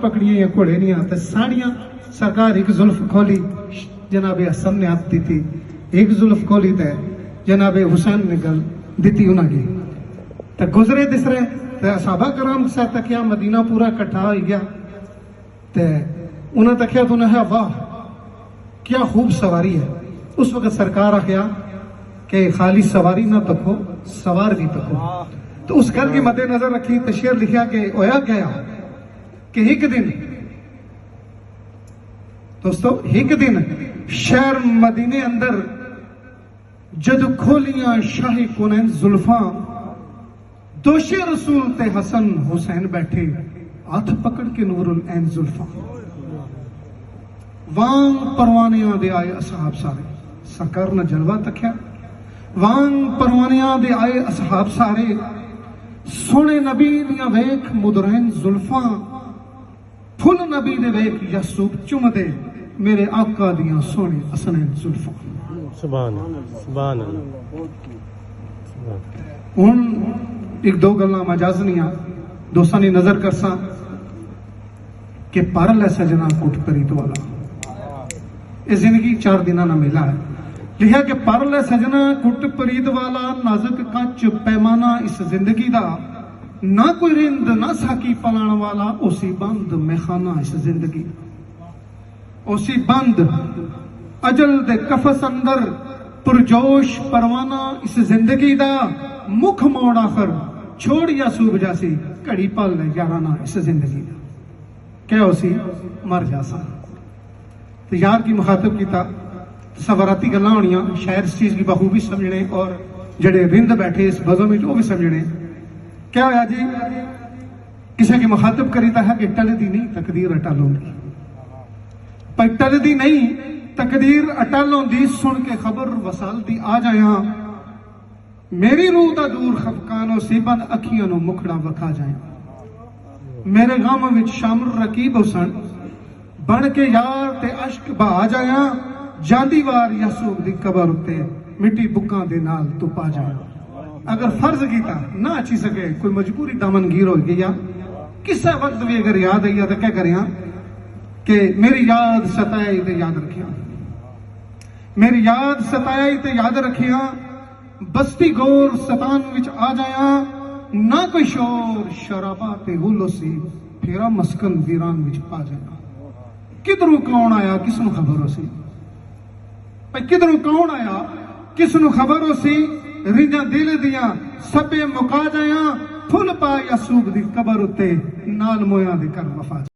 पकड़ियां या घोड़े नहीं तो साड़ियां सरकार एक जुल्फ खोली जनाबे हसन ने हाथ दी थी, एक जुल्फ खोली तो जनाबे हुसैन ने गल दी उन्होंने तो गुजरे दिसरे तो साहबा कराम से तकिया मदीना पूरा इकट्ठा हो गया तो उन्हें तकिया तो उन्हें वाह क्या खूब सवारी है। उस वक्त सरकार आख्या कि खाली सवारी ना तको सवार भी तको। तो उस गल की मद्देनजर रखी तो शेर लिखा कि होया गया कि एक दिन दोस्तों एक दिन शहर मदीने अंदर जद खोलियां शाही कुनैन जुल्फा दोषे रसूल ते हसन हुसैन बैठे हाथ पकड़ के नूरुल ऐन जुल्फा वांग परवानियां दे आए असहाब सारे सरकार ने जलवा तख्या वांग परवानियां दे आए असहाब सारे सोने नबी दियां वेख मुदरैन जुल्फा फुल नबी दे वेख यासूब चुमदे मेरे आका दियां सोने हसनैन जुल्फा। सुभान सुभान हुण एक दो गल्लां मजाजनियां दोस्तां दी नजर करसां कि पर लै सजना कुट परीत वाला ये जिंदगी 4 दिना ना मेला है। लिखा कि पर लै सजना कुट परीत वाला नाजुक कंच पैमाना इस जिंदगी दा ना कोई रिंद ना साकी पलाण वाला उसी बंद मैखाना इस जिंदगी उसी बंद अजल दे कफस अंदर पुरजोश परवाना इस जिंदगी दा मुख मोड़ आखर छोड़ या सूब जासी घड़ी पल याराना इस जिंदगी दा क्या उसी मर जासा। तो यार की मुखातब किया सवाराती गल्ला होनियां शायद इस चीज की बखूबी समझने और जड़े रिंद बैठे इस बज़म में वो भी समझने। क्या होया जी किसी की मुखातब करीता है कि टलदी नहीं तकदीर अटल होगी पर टलदी नहीं तकदीर अटल होंदी सुन के खबर वसालती आ जाया मेरी रूह दा दूर खफकानो सीबन अखियां नु मुखड़ा वखा जाया मेरे गम विच शामिल रकीब हुसन बन के यार ते अश्क बहा जाया जांदी वार यासूब दी कबर उत्ते मिट्टी बुक्कां दे नाल तू पा जाया। अगर फर्ज कीता ना अच्छी सके कोई मजबूरी दामनगीर हो गई या किसी वक्त भी अगर याद आई तो क्या करिया कि मेरी याद सताई ते याद रखिया मेरी याद सताई ते याद रखिया बस्ती गोर सतान विच आ जाया ना कोई शोर शराबा ते हुलो सी फेरा मस्कन वीरान विच पा जाया। किधरों कौन आया किसनु खबर हो सी भाई किधरों कौन आया किसनु खबर हो सी रिंजा दिल दिया सबे मुका जाया फुल पा यासूब दी कबर उत्ते नाल मोया दे कर वफा।